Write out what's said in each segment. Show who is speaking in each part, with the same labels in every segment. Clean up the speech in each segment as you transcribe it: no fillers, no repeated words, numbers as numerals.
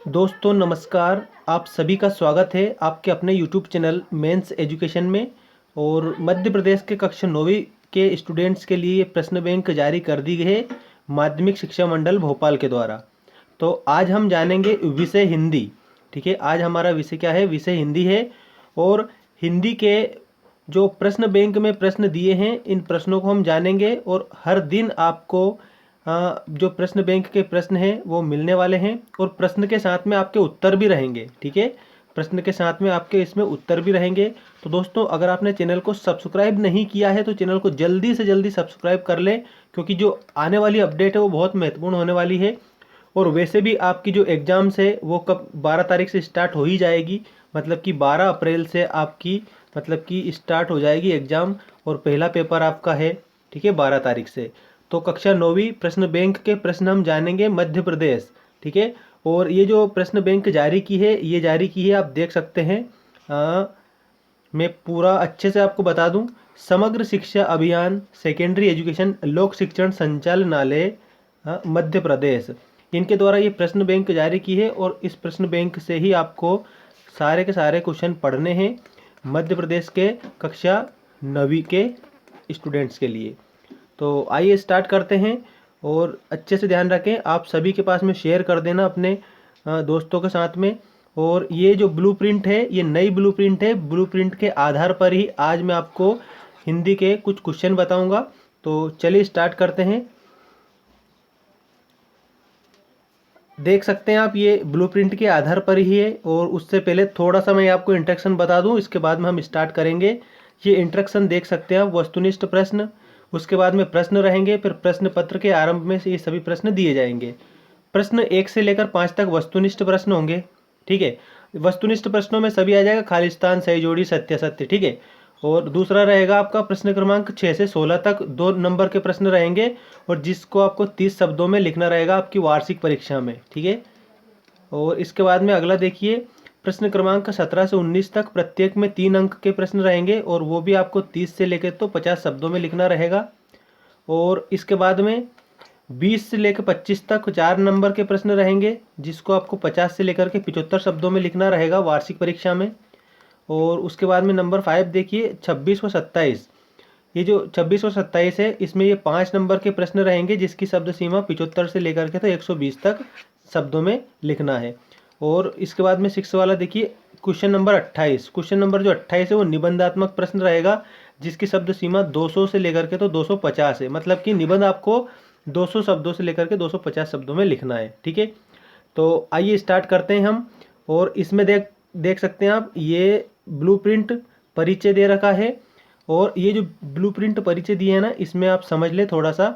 Speaker 1: दोस्तों नमस्कार। आप सभी का स्वागत है आपके अपने यूट्यूब चैनल मेंस एजुकेशन में। और मध्य प्रदेश के कक्षा 9वीं के स्टूडेंट्स के लिए प्रश्न बैंक जारी कर दी गई है माध्यमिक शिक्षा मंडल भोपाल के द्वारा। तो आज हम जानेंगे विषय हिंदी। ठीक है, आज हमारा विषय क्या है? विषय हिंदी है। और हिंदी के जो प्रश्न बैंक में प्रश्न दिए हैं इन प्रश्नों को हम जानेंगे और हर दिन आपको जो प्रश्न बैंक के प्रश्न हैं वो मिलने वाले हैं और प्रश्न के साथ में आपके उत्तर भी रहेंगे। ठीक है, प्रश्न के साथ में आपके इसमें उत्तर भी रहेंगे। तो दोस्तों अगर आपने चैनल को सब्सक्राइब नहीं किया है तो चैनल को जल्दी से जल्दी सब्सक्राइब कर लें, क्योंकि जो आने वाली अपडेट है वो बहुत महत्वपूर्ण होने वाली है। और वैसे भी आपकी जो एग्ज़ाम्स है वो कब 12 तारीख से स्टार्ट हो ही जाएगी, मतलब कि 12 अप्रैल से आपकी मतलब कि स्टार्ट हो जाएगी एग्ज़ाम। और पहला पेपर आपका है, ठीक है, 12 तारीख से। तो कक्षा 9वीं प्रश्न बैंक के प्रश्न हम जानेंगे मध्य प्रदेश। ठीक है, और ये जो प्रश्न बैंक जारी की है ये जारी की है, आप देख सकते हैं। मैं पूरा अच्छे से आपको बता दूं। समग्र शिक्षा अभियान सेकेंडरी एजुकेशन लोक शिक्षण संचालनालय मध्य प्रदेश, इनके द्वारा ये प्रश्न बैंक जारी की है। और इस प्रश्न बैंक से ही आपको सारे के सारे क्वेश्चन पढ़ने हैं मध्य प्रदेश के कक्षा 9वीं के स्टूडेंट्स के लिए। तो आइए स्टार्ट करते हैं। और अच्छे से ध्यान रखें, आप सभी के पास में शेयर कर देना अपने दोस्तों के साथ में। और ये जो ब्लूप्रिंट है ये नई ब्लूप्रिंट है। ब्लूप्रिंट के आधार पर ही आज मैं आपको हिंदी के कुछ क्वेश्चन बताऊंगा। तो चलिए स्टार्ट करते हैं। देख सकते हैं आप, ये ब्लूप्रिंट के आधार पर ही है। और उससे पहले थोड़ा सा मैं आपको इंट्रोडक्शन बता दूं, इसके बाद में हम स्टार्ट करेंगे। ये इंट्रोडक्शन देख सकते हैं आप, वस्तुनिष्ठ प्रश्न, उसके बाद में प्रश्न रहेंगे, फिर प्रश्न पत्र के आरंभ में से ये सभी प्रश्न दिए जाएंगे। प्रश्न 1 से लेकर 5 तक वस्तुनिष्ठ प्रश्न होंगे। ठीक है, वस्तुनिष्ठ प्रश्नों में सभी आ जाएगा खालिस्तान, सही जोड़ी, सत्य सत्य। ठीक है, और दूसरा रहेगा आपका प्रश्न क्रमांक 6 से 16 तक 2 नंबर के प्रश्न रहेंगे, और जिसको आपको 30 शब्दों में लिखना रहेगा आपकी वार्षिक परीक्षा में। ठीक है, और इसके बाद में अगला देखिए, प्रश्न क्रमांक 17 से 19 तक प्रत्येक में 3 अंक के प्रश्न रहेंगे, और वो भी आपको 30 से लेकर तो 50 शब्दों में लिखना रहेगा। और इसके बाद में 20 से लेकर 25 तक 4 नंबर के प्रश्न रहेंगे, जिसको आपको 50 से लेकर के 75 शब्दों में लिखना रहेगा वार्षिक परीक्षा में। और उसके बाद में नंबर 5 देखिए, 26 व 27। ये जो 26 और 27 है इसमें ये 5 नंबर के प्रश्न रहेंगे, जिसकी शब्द सीमा 75 से लेकर के तो 120 तक शब्दों में लिखना है। और इसके बाद में 6 वाला देखिए, क्वेश्चन नंबर 28। क्वेश्चन नंबर जो 28 है वो निबंधात्मक प्रश्न रहेगा, जिसकी शब्द सीमा 200 से लेकर के तो 250 है। मतलब कि निबंध आपको 200 शब्दों से लेकर के 250 शब्दों में लिखना है। ठीक है, तो आइए स्टार्ट करते हैं हम। और इसमें देख देख सकते हैं आप, ये ब्लूप्रिंट परिचय दे रखा है। और ये जो ब्लूप्रिंट परिचय दिए है ना, इसमें आप समझ ले थोड़ा सा।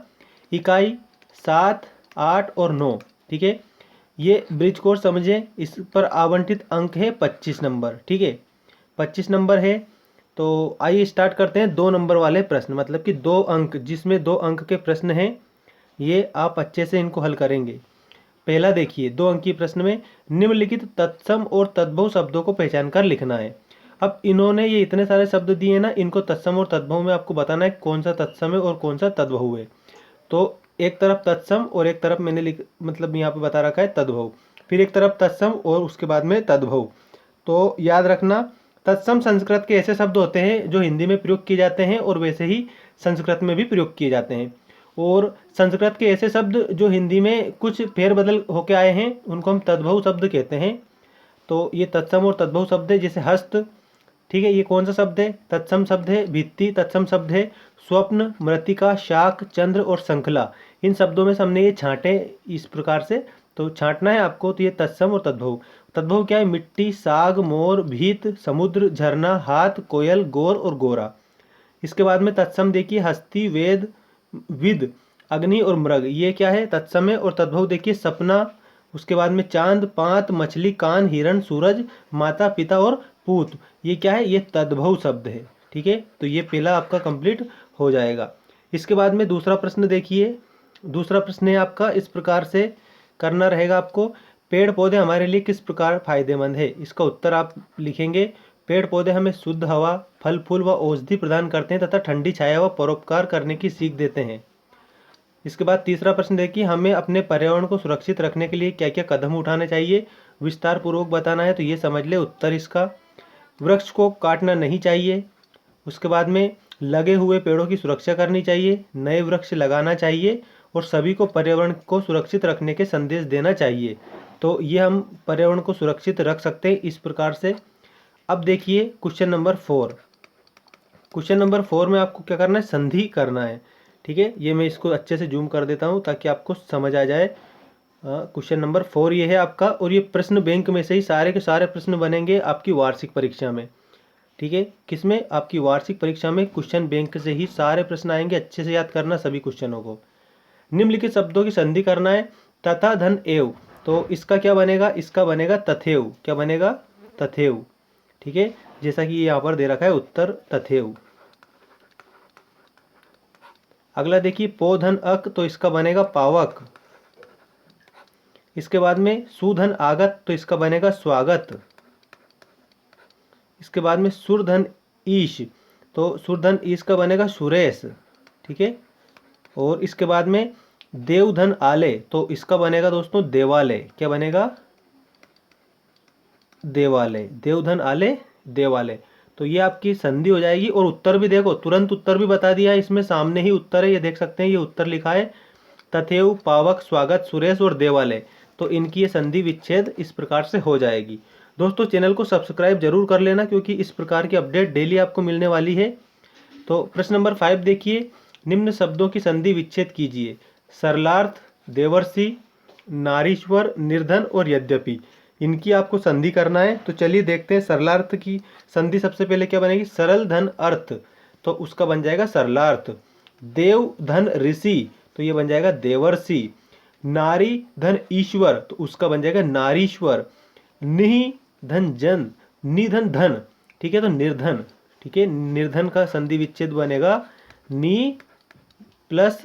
Speaker 1: इकाई 7, 8 और 9। ठीक है, ये ब्रिज कोर्स समझें। इस पर आवंटित अंक है 25 नंबर। ठीक है, 25 नंबर है। तो आइए स्टार्ट करते हैं 2 नंबर वाले प्रश्न, मतलब कि 2 अंक, जिसमें 2 अंक के प्रश्न हैं। ये आप अच्छे से इनको हल करेंगे। पहला देखिए, 2 अंकीय प्रश्न में निम्नलिखित तत्सम और तद्भव शब्दों को पहचान कर लिखना है। अब इन्होंने ये इतने सारे शब्द दिए हैं ना, इनको तत्सम और तद्भव में आपको बताना है कौन सा तत्सम है और कौन सा तद्भव है। तो एक तरफ तत्सम और एक तरफ मैंने मतलब यहाँ पे बता रखा है तद्भव, फिर एक तरफ तत्सम और उसके बाद में तद्भव। तो याद रखना, तत्सम संस्कृत के ऐसे शब्द होते हैं जो हिंदी में प्रयोग किए जाते हैं और वैसे ही संस्कृत में भी प्रयोग किए जाते हैं। और संस्कृत के ऐसे शब्द जो हिंदी में कुछ फेरबदल होके आए हैं उनको हम तद्भव शब्द कहते हैं। तो ये तत्सम और तद्भव शब्द है। जैसे हस्त, ठीक है, ये कौन सा शब्द है? तत्सम शब्द है। भित्ति तत्सम शब्द है। स्वप्न, मृतिका, शाक, चंद्र और श्रृंखला, इन शब्दों में से हमने ये छांटे इस प्रकार से। तो छांटना है आपको। तो ये तत्सम और तद्भव। तद्भव क्या है? मिट्टी, साग, मोर, भीत, समुद्र, झरना, हाथ, कोयल, गोर और गोरा। इसके बाद में तत्सम देखिए, हस्ती, वेद, विद, अग्नि और मृग, ये क्या है? तत्सम है। और तद्भव देखिए, सपना, उसके बाद में चांद, पात, मछली, कान, हिरण, सूरज, माता, पिता और पूत, ये क्या है? ये तद्भव शब्द है। ठीक है, तो ये पहला आपका कंप्लीट हो जाएगा। इसके बाद में दूसरा प्रश्न देखिए। दूसरा प्रश्न है आपका, इस प्रकार से करना रहेगा आपको। पेड़ पौधे हमारे लिए किस प्रकार फायदेमंद है? इसका उत्तर आप लिखेंगे। पेड़ पौधे हमें शुद्ध हवा, फल फूल व औषधि प्रदान करते हैं तथा ठंडी छाया व परोपकार करने की सीख देते हैं। इसके बाद तीसरा प्रश्न देखिए, हमें अपने पर्यावरण को सुरक्षित रखने के लिए क्या क्या कदम उठाने चाहिए, विस्तार पूर्वक बताना है। तो ये समझ ले उत्तर इसका। वृक्ष को काटना नहीं चाहिए। उसके बाद में लगे हुए पेड़ों की सुरक्षा करनी चाहिए, नए वृक्ष लगाना चाहिए और सभी को पर्यावरण को सुरक्षित रखने के संदेश देना चाहिए। तो ये हम पर्यावरण को सुरक्षित रख सकते हैं इस प्रकार से। अब देखिए क्वेश्चन नंबर 4। क्वेश्चन नंबर 4 में आपको क्या करना है, संधि करना है। ठीक है, ये मैं इसको अच्छे से जूम कर देता हूँ ताकि आपको समझ आ जाए। क्वेश्चन नंबर 4 ये है आपका, और ये प्रश्न बैंक में से ही सारे के सारे प्रश्न बनेंगे आपकी वार्षिक परीक्षा में। ठीक है, किसमें, आपकी वार्षिक परीक्षा में क्वेश्चन बैंक से ही सारे प्रश्न आएंगे। अच्छे से याद करना सभी क्वेश्चनों को। निम्नलिखित शब्दों की संधि करना है, तथा धन एव। तो इसका क्या बनेगा, इसका बनेगा तथेव। क्या बनेगा, तथेव। ठीक है, जैसा कि यहाँ पर दे रखा है उत्तर तथेव। अगला देखिए, पो धन अक, तो इसका बनेगा पावक। इसके बाद में सुधन आगत, तो इसका बनेगा स्वागत। इसके बाद में सुरधन ईश, तो सुरधन ईश का बनेगा सुरेश। ठीक है, और इसके बाद में देवधन आले, तो इसका बनेगा दोस्तों देवालय। क्या बनेगा, देवालय। देवधन आले, देवालय। तो ये आपकी संधि हो जाएगी। और उत्तर भी देखो, तुरंत उत्तर भी बता दिया है इसमें, सामने ही उत्तर है, ये देख सकते हैं, ये उत्तर लिखा है तथेव, पावक, स्वागत, सुरेश और देवालय। तो इनकी ये संधि विच्छेद इस प्रकार से हो जाएगी। दोस्तों चैनल को सब्सक्राइब जरूर कर लेना, क्योंकि इस प्रकार की अपडेट डेली आपको मिलने वाली है। तो प्रश्न नंबर 5 देखिए, निम्न शब्दों की संधि विच्छेद कीजिए। सरलार्थ, देवर्षि, नारीश्वर, निर्धन और यद्यपि। इनकी आपको संधि करना है। तो चलिए देखते हैं। सरलार्थ की संधि सबसे पहले क्या बनेगी, सरल धन अर्थ, तो उसका बन जाएगा सरलार्थ। देव धन ऋषि, तो ये बन जाएगा देवर्षि। नारी धन ईश्वर, तो उसका बन जाएगा नारीश्वर। निहि धन जन, निधन धन, ठीक है, तो निर्धन। ठीक है, निर्धन का संधि विच्छेद बनेगा नि प्लस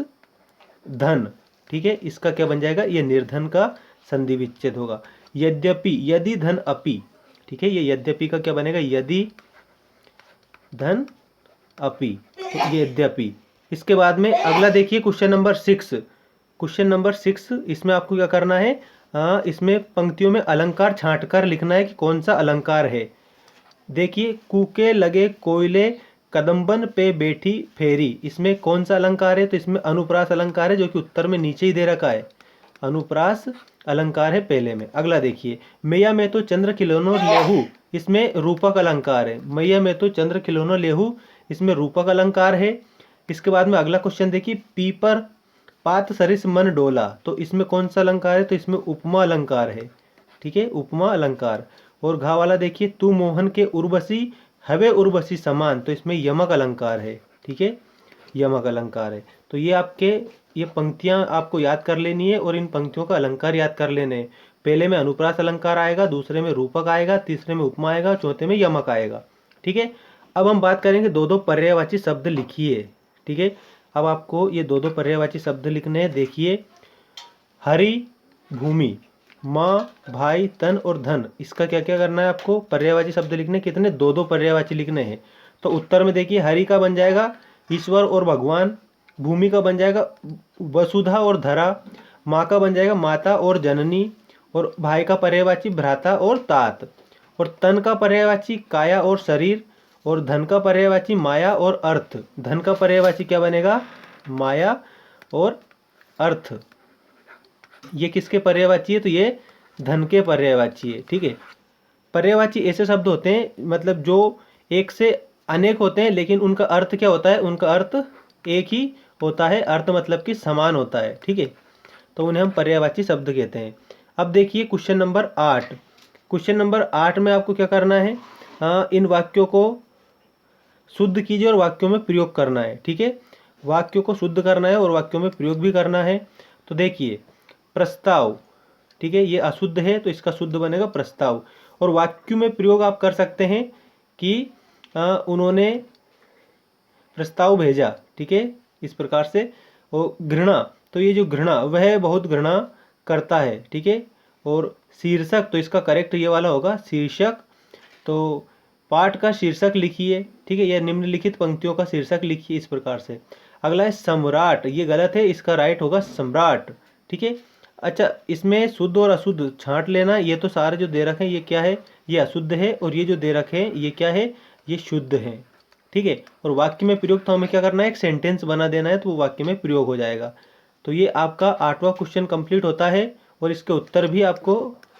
Speaker 1: धन। ठीक है, इसका क्या बन जाएगा, ये निर्धन का संधि विच्छेद होगा। यद्यपि, यदि धन अपि। ठीक है, ये यद्यपि का क्या बनेगा, यदि धन अपि, तो ये यद्यपि। इसके बाद में अगला देखिए क्वेश्चन नंबर 6। क्वेश्चन नंबर 6, इसमें आपको क्या करना है, इसमें पंक्तियों में अलंकार छांट कर लिखना है कि कौन सा अलंकार है। देखिए, कूके लगे कोयले, कदम्बन पे बैठी फेरी, इसमें कौन सा अलंकार है, तो इसमें अनुप्रास अलंकार है, जो कि उत्तर में नीचे ही दे रखा है। अनुप्रास अलंकार है पहले में। अगला देखिए, मैया में तो चंद्र खिलौनों लेहू, इसमें रूपक अलंकार है। मैया में तो चंद्र खिलौनों लेहू, इसमें रूपक अलंकार है। इसके बाद में अगला क्वेश्चन देखिए, पीपर पात सरिस मन डोला, तो इसमें कौन सा अलंकार है, तो इसमें उपमा अलंकार है। ठीक है, उपमा अलंकार। और घा वाला देखिए, तू मोहन के उर्वशी हवे उर्वशी समान, तो इसमें यमक अलंकार है। ठीक है, यमक अलंकार है। तो ये आपके, ये पंक्तियां आपको याद कर लेनी है और इन पंक्तियों का अलंकार याद कर लेने हैं। पहले में अनुप्रास अलंकार आएगा, दूसरे में रूपक आएगा, तीसरे में उपमा आएगा, चौथे में यमक आएगा। ठीक है, अब हम बात करेंगे दो दो पर्यायवाची शब्द लिखिए। ठीक है, अब आपको ये दो दो पर्यायवाची शब्द लिखने हैं। देखिए, हरि, भूमि, माँ, भाई, तन और धन, इसका क्या क्या करना है आपको, पर्यायवाची शब्द लिखने। कितने, दो दो पर्यायवाची लिखने हैं। तो उत्तर में देखिए, हरि का बन जाएगा ईश्वर और भगवान, भूमि का बन जाएगा वसुधा और धरा, माँ का बन जाएगा माता और जननी, और भाई का पर्यायवाची भ्राता और तात, और तन का पर्यायवाची काया और शरीर, और धन का पर्यायवाची माया और अर्थ। धन का पर्यायवाची क्या बनेगा, माया और अर्थ। ये किसके पर्यायवाची है, तो ये धन के पर्यायवाची है। ठीक है, पर्यायवाची ऐसे शब्द होते हैं, मतलब जो एक से अनेक होते हैं, लेकिन उनका अर्थ क्या होता है, उनका अर्थ एक ही होता है, अर्थ मतलब कि समान होता है। ठीक है, तो उन्हें हम पर्यायवाची शब्द कहते हैं। अब देखिए क्वेश्चन नंबर 8। क्वेश्चन नंबर 8 में आपको क्या करना है, इन वाक्यों को शुद्ध कीजिए और वाक्यों में प्रयोग करना है। ठीक है, वाक्यों को शुद्ध करना है और वाक्यों में प्रयोग भी करना है। तो देखिए, प्रस्ताव, ठीक है, ये अशुद्ध है, तो इसका शुद्ध बनेगा प्रस्ताव। और वाक्य में प्रयोग आप कर सकते हैं कि उन्होंने प्रस्ताव भेजा। ठीक है, इस प्रकार से। और घृणा, तो ये जो घृणा, वह बहुत घृणा करता है। ठीक है, और शीर्षक, तो इसका करेक्ट ये वाला होगा शीर्षक। तो पाठ का शीर्षक लिखिए। ठीक है, यह निम्नलिखित पंक्तियों का शीर्षक लिखिए इस प्रकार से। अगला है सम्राट, ये गलत है, इसका राइट होगा सम्राट। ठीक है। अच्छा, इसमें शुद्ध और अशुद्ध छांट लेना। ये तो सारे जो दे रखे हैं ये क्या है, ये अशुद्ध है, और ये जो दे रखे हैं ये क्या है, ये शुद्ध है। ठीक है। और वाक्य में प्रयोग तो हमें क्या करना है, एक सेंटेंस बना देना है, तो वो वाक्य में प्रयोग हो जाएगा। तो ये आपका 8वां क्वेश्चन कंप्लीट होता है, और इसके उत्तर भी आपको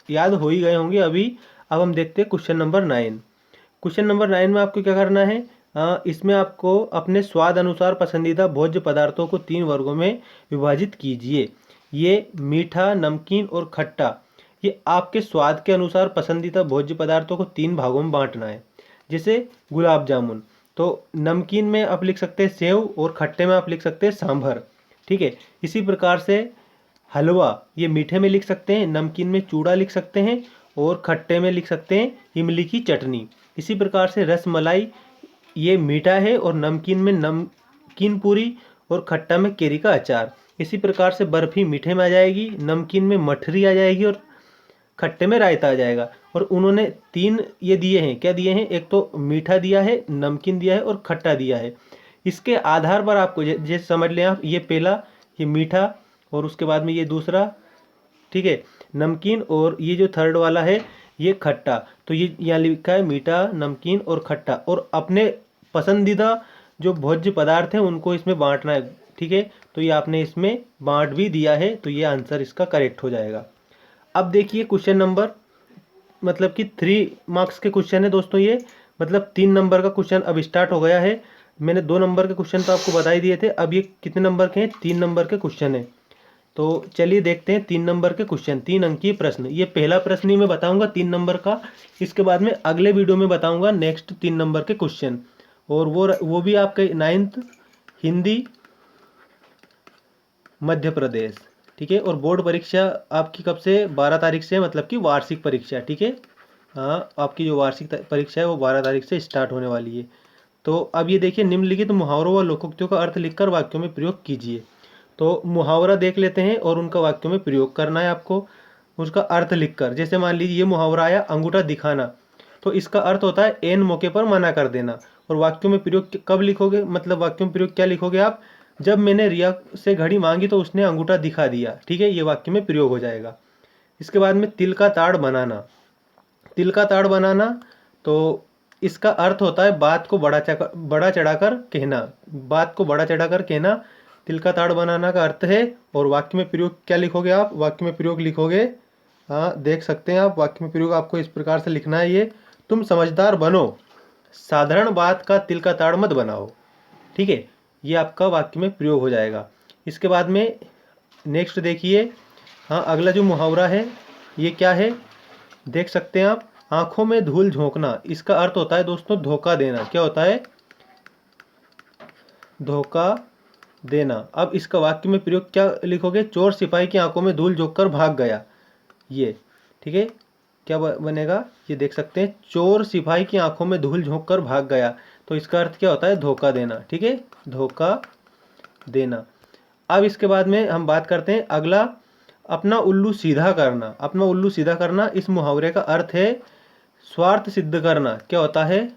Speaker 1: याद हो ही गए होंगे अभी। अब हम देखते हैं क्वेश्चन नंबर 9। क्वेश्चन नंबर 9 में आपको क्या करना है, इसमें आपको अपने स्वाद अनुसार पसंदीदा भोज्य पदार्थों को 3 वर्गों में विभाजित कीजिए। ये मीठा, नमकीन और खट्टा, ये आपके स्वाद के अनुसार पसंदीदा भोज्य पदार्थों को 3 भागों में बांटना है। जैसे गुलाब जामुन, तो नमकीन में आप लिख सकते हैं सेव, और खट्टे में आप लिख सकते हैं सांभर। ठीक है। इसी प्रकार से हलवा, ये मीठे में लिख सकते हैं, नमकीन में चूड़ा लिख सकते हैं, और खट्टे में लिख सकते हैं इमली की चटनी। इसी प्रकार से रसमलाई, ये मीठा है, और नमकीन में नमकीन पूरी, और खट्टा में केरी का अचार। इसी प्रकार से बर्फ़ी मीठे में आ जाएगी, नमकीन में मठरी आ जाएगी, और खट्टे में रायता आ जाएगा। और उन्होंने 3 ये दिए हैं, क्या दिए हैं, एक तो मीठा दिया है, नमकीन दिया है, और खट्टा दिया है। इसके आधार पर आपको जैसे समझ लें आप, ये पहला, ये मीठा, और उसके बाद में ये दूसरा, ठीक है, नमकीन, और ये जो थर्ड वाला है ये खट्टा। तो ये यहाँ लिखा है मीठा, नमकीन और खट्टा, और अपने पसंदीदा जो भोज्य पदार्थ हैं उनको इसमें बांटना है। ठीक है। तो ये आपने इसमें बांट भी दिया है, तो ये आंसर इसका करेक्ट हो जाएगा। अब देखिए क्वेश्चन नंबर, मतलब कि 3 मार्क्स के क्वेश्चन है दोस्तों ये, मतलब 3 नंबर का क्वेश्चन अब स्टार्ट हो गया है। मैंने 2 नंबर के क्वेश्चन तो आपको बता ही दिए थे, अब ये कितने नंबर के हैं, 3 नंबर के क्वेश्चन है। तो चलिए देखते हैं 3 नंबर के क्वेश्चन, 3 अंकीय प्रश्न। ये पहला प्रश्न ही मैं बताऊंगा 3 नंबर का, इसके बाद में अगले वीडियो में बताऊंगा नेक्स्ट 3 नंबर के क्वेश्चन, और वो भी आपके 9th हिंदी मध्य प्रदेश। ठीक है। और बोर्ड परीक्षा आपकी कब से, 12 तारीख से, मतलब कि वार्षिक परीक्षा। ठीक है। हाँ, आपकी जो वार्षिक परीक्षा है वो 12 तारीख से स्टार्ट होने वाली है। तो अब ये देखिए, निम्नलिखित मुहावरों व लोकोक्तियों का अर्थ लिखकर वाक्यों में प्रयोग कीजिए। तो मुहावरा देख लेते हैं, और उनका वाक्यों में प्रयोग करना है आपको, उसका अर्थ लिखकर। जैसे मान लीजिए ये मुहावरा आया, अंगूठा दिखाना, तो इसका अर्थ होता है एन मौके पर मना कर देना। और वाक्यों में प्रयोग कब लिखोगे, मतलब वाक्यों में प्रयोग क्या लिखोगे आप, जब मैंने रिया से घड़ी मांगी तो उसने अंगूठा दिखा दिया। ठीक है, ये वाक्य में प्रयोग हो जाएगा। इसके बाद में तिल का ताड़ बनाना, तिल का ताड़ बनाना, तो इसका अर्थ होता है बात को बड़ा चढ़ाकर कहना, बात को बड़ा चढ़ाकर कहना तिल का ताड़ बनाना का अर्थ है। और वाक्य में प्रयोग क्या लिखोगे आप, वाक्य में प्रयोग लिखोगे, हाँ देख सकते हैं आप, वाक्य में प्रयोग आपको इस प्रकार से लिखना है, ये तुम समझदार बनो, साधारण बात का तिल का ताड़ मत बनाओ। ठीक है, ये आपका वाक्य में प्रयोग हो जाएगा। इसके बाद में नेक्स्ट देखिए, हाँ अगला जो मुहावरा है ये क्या है, देख सकते हैं आप, आंखों में धूल झोंकना, इसका अर्थ होता है दोस्तों धोखा देना। क्या होता है, धोखा देना। अब इसका वाक्य में प्रयोग क्या लिखोगे, चोर सिपाही की आंखों में धूल झोंक कर भाग गया, ये। ठीक है, क्या बनेगा, ये देख सकते हैं, चोर सिपाही की आंखों में धूल झोंक कर भाग गया, तो इसका अर्थ क्या होता है, धोखा देना। ठीक है, धोखा देना। अब इसके बाद में हम बात करते हैं अगला, अपना उल्लू सीधा करना। अपना उल्लू सीधा करना, इस मुहावरे का अर्थ है स्वार्थ सिद्ध करना। क्या होता है,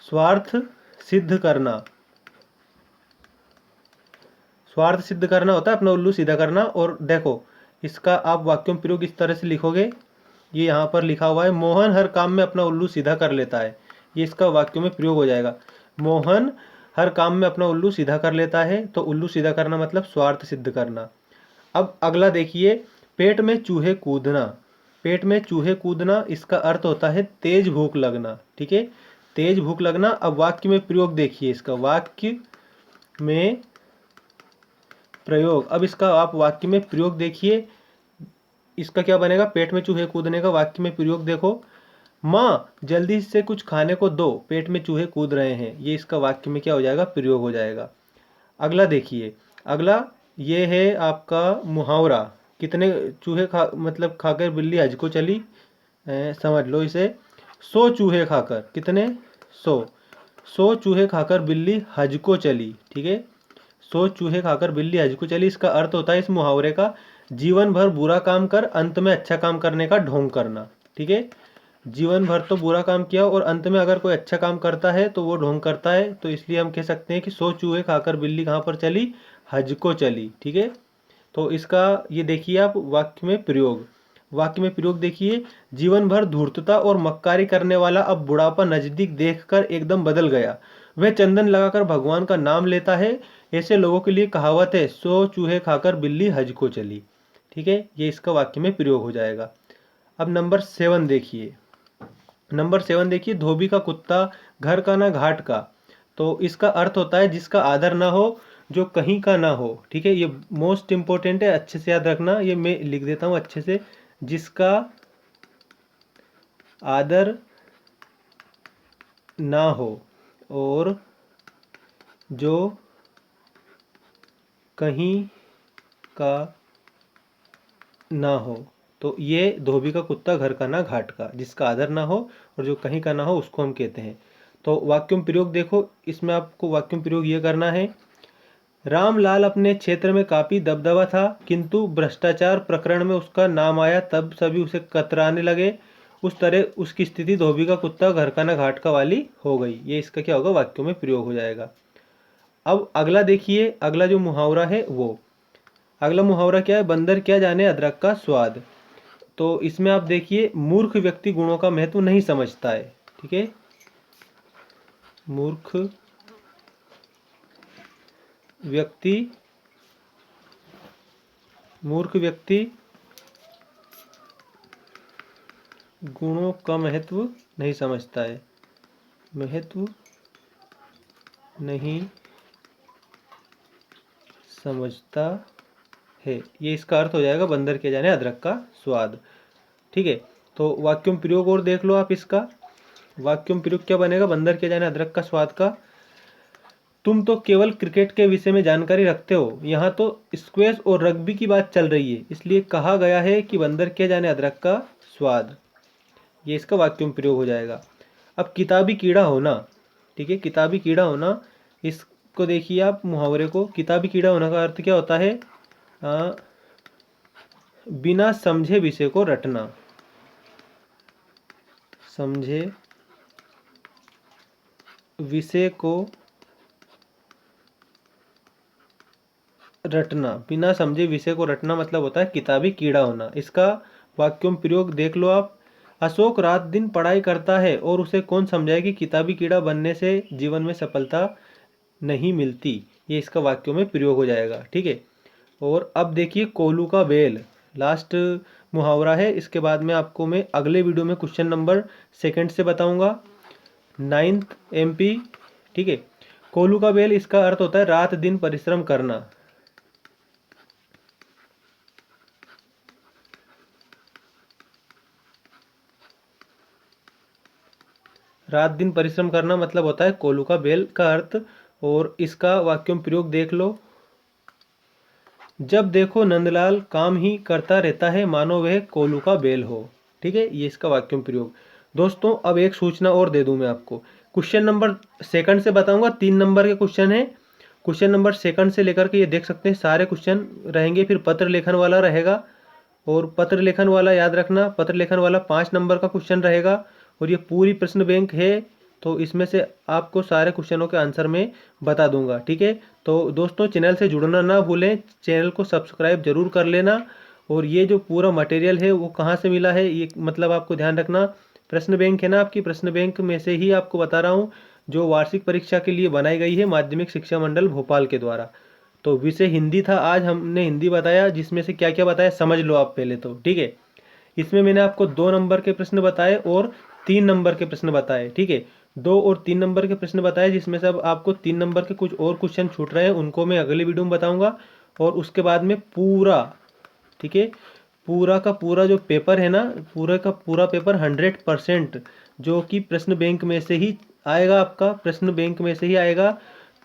Speaker 1: स्वार्थ सिद्ध करना, स्वार्थ सिद्ध करना होता है अपना उल्लू सीधा करना। और देखो इसका आप वाक्यों में प्रयोग इस तरह से लिखोगे, ये यहाँ पर लिखा हुआ है, मोहन हर काम में अपना उल्लू सीधा कर लेता है, ये इसका वाक्यों में प्रयोग हो जाएगा। मोहन हर काम में अपना उल्लू सीधा कर लेता है, तो उल्लू सीधा करना मतलब स्वार्थ सिद्ध करना। अब अगला देखिए, पेट में चूहे कूदना। पेट में चूहे कूदना, इसका अर्थ होता है तेज भूख लगना। ठीक है, तेज भूख लगना। अब वाक्य में प्रयोग देखिए, इसका वाक्य में प्रयोग, अब इसका आप वाक्य में प्रयोग देखिए, इसका क्या बनेगा, पेट में चूहे कूदने का वाक्य में प्रयोग देखो, माँ जल्दी से कुछ खाने को दो, पेट में चूहे कूद रहे हैं, ये इसका वाक्य में क्या हो जाएगा, प्रयोग हो जाएगा। अगला देखिए, अगला ये है आपका मुहावरा, कितने चूहे मतलब खाकर बिल्ली हज को चली, समझ लो इसे, 100 चूहे खाकर, कितने, 100 चूहे खाकर बिल्ली हज को चली। ठीक है, 100 चूहे खाकर बिल्ली हज को चली, इसका अर्थ होता है इस मुहावरे का जीवन भर बुरा काम कर अंत में अच्छा काम करने का ढोंग करना। ठीक है, जीवन भर तो बुरा काम किया और अंत में अगर कोई अच्छा काम करता है तो वो ढोंग करता है, तो इसलिए हम कह सकते हैं कि 100 चूहे खाकर बिल्ली कहाँ पर चली, हज को चली। ठीक है, तो इसका ये देखिए आप वाक्य में प्रयोग, वाक्य में प्रयोग देखिए, जीवन भर धूर्तता और मक्कारी करने वाला अब बुढ़ापा नजदीक देखकर एकदम बदल गया। वह चंदन लगाकर भगवान का नाम लेता है। ऐसे लोगों के लिए कहावत है, 100 चूहे खाकर बिल्ली हज को चली। ठीक है, ये इसका वाक्य में प्रयोग हो जाएगा। अब नंबर 7 देखिए, नंबर 7 देखिए, धोबी का कुत्ता घर का ना घाट का। तो इसका अर्थ होता है जिसका आदर ना हो, जो कहीं का ना हो। ठीक है, ये मोस्ट इंपॉर्टेंट है, अच्छे से याद रखना। ये मैं लिख देता हूँ अच्छे से, जिसका आदर ना हो और जो कहीं का ना हो। तो ये धोबी का कुत्ता घर का ना घाट का, जिसका आदर ना हो और जो कहीं का ना हो उसको हम कहते हैं। तो वाक्यों प्रयोग देखो, इसमें आपको वाक्यों प्रयोग ये करना है, रामलाल अपने क्षेत्र में काफी दबदबा था, किंतु भ्रष्टाचार प्रकरण में उसका नाम आया तब सभी उसे कतराने लगे। उस तरह उसकी स्थिति धोबी का कुत्ता घर का ना घाट का वाली हो गई। ये इसका क्या होगा, वाक्यों में प्रयोग हो जाएगा। अब अगला देखिए, अगला जो मुहावरा है वो, अगला मुहावरा क्या है, बंदर क्या जाने अदरक का स्वाद। तो इसमें आप देखिए, मूर्ख व्यक्ति गुणों का महत्व नहीं समझता है। ठीक है, मूर्ख व्यक्ति, मूर्ख व्यक्ति गुणों का महत्व नहीं समझता है, महत्व नहीं समझता है। ये इसका अर्थ हो जाएगा, बंदर के जाने अदरक का स्वाद। ठीक है, तो वाक्यों प्रयोग और देख लो आप इसका। वाक्यों प्रयोग क्या बनेगा, बंदर के जाने अदरक का स्वाद का, तुम तो केवल क्रिकेट के विषय में जानकारी रखते हो, यहाँ तो स्क्वैश और रग्बी की बात चल रही है, इसलिए कहा गया है कि बंदर के जाने अदरक का स्वाद। ये इसका वाक्यों प्रयोग हो जाएगा। अब किताबी कीड़ा होना, ठीक है, किताबी कीड़ा होना, इसको देखिए आप मुहावरे को, किताबी कीड़ा होने का अर्थ क्या होता है, बिना समझे विषय को रटना, समझे विषय को रटना, बिना समझे विषय को रटना मतलब होता है किताबी कीड़ा होना। इसका वाक्यों प्रयोग देख लो आप, अशोक रात दिन पढ़ाई करता है और उसे कौन समझाए कि किताबी कीड़ा बनने से जीवन में सफलता नहीं मिलती। ये इसका वाक्यों में प्रयोग हो जाएगा। ठीक है, और अब देखिए, कोल्हू का बेल लास्ट मुहावरा है। इसके बाद में आपको मैं अगले वीडियो में क्वेश्चन नंबर 2 से बताऊंगा, 9th MP। ठीक है, कोल्हू का बेल, इसका अर्थ होता है रात दिन परिश्रम करना, रात दिन परिश्रम करना मतलब होता है कोल्हू का बेल का अर्थ। और इसका वाक्यों प्रयोग देख लो, जब देखो नंदलाल काम ही करता रहता है, मानो वह कोल्हू का बेल हो। ठीक है, ये इसका वाक्यों प्रयोग। दोस्तों अब एक सूचना और दे दूं मैं आपको, क्वेश्चन नंबर 2 से बताऊंगा, 3 नंबर के क्वेश्चन है। क्वेश्चन नंबर 2 से लेकर के ये देख सकते हैं सारे क्वेश्चन रहेंगे। फिर पत्र लेखन वाला रहेगा, और पत्र लेखन वाला याद रखना, पत्र लेखन वाला 5 नंबर का क्वेश्चन रहेगा। और ये पूरी प्रश्न बैंक है, तो इसमें से आपको सारे क्वेश्चनों के आंसर में बता दूंगा। ठीक है, तो दोस्तों चैनल से जुड़ना ना भूलें, चैनल को सब्सक्राइब जरूर कर लेना। और ये जो पूरा मटेरियल है वो कहाँ से मिला है, ये मतलब आपको ध्यान रखना, प्रश्न बैंक है ना आपकी, प्रश्न बैंक में से ही आपको बता रहा हूँ, जो वार्षिक परीक्षा के लिए बनाई गई है माध्यमिक शिक्षा मंडल भोपाल के द्वारा। तो विषय हिंदी था, आज हमने हिंदी बताया, जिसमें से क्या क्या बताया समझ लो आप पहले तो। ठीक है, इसमें मैंने आपको 2 नंबर के प्रश्न बताए और 3 नंबर के प्रश्न बताए। ठीक है, 2 और 3 नंबर के प्रश्न बताए, जिसमें से अब आपको 3 नंबर के कुछ और क्वेश्चन छूट रहे हैं, उनको मैं अगली वीडियो में बताऊंगा। और उसके बाद में पूरा, ठीक है, पूरा का पूरा जो पेपर है ना, पूरा का पूरा पेपर 100% जो कि प्रश्न बैंक में से ही आएगा, आपका प्रश्न बैंक में से ही आएगा।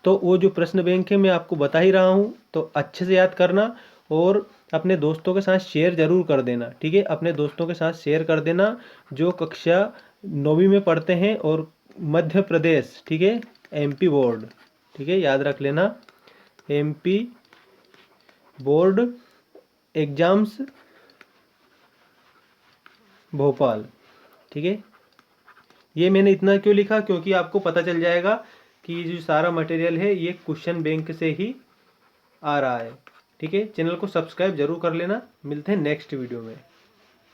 Speaker 1: तो वो जो प्रश्न बैंक है मैं आपको बता ही रहा हूँ, तो अच्छे से याद करना और अपने दोस्तों के साथ शेयर जरूर कर देना। ठीक है, अपने दोस्तों के साथ शेयर कर देना जो कक्षा 9वीं में पढ़ते हैं और मध्य प्रदेश, ठीक है, MP बोर्ड, ठीक है, याद रख लेना, MP बोर्ड एग्जाम्स भोपाल। ठीक है। ये मैंने इतना क्यों लिखा, क्योंकि आपको पता चल जाएगा कि जो सारा मटेरियल है ये क्वेश्चन बैंक से ही आ रहा है। ठीक है, चैनल को सब्सक्राइब जरूर कर लेना। मिलते हैं नेक्स्ट वीडियो में।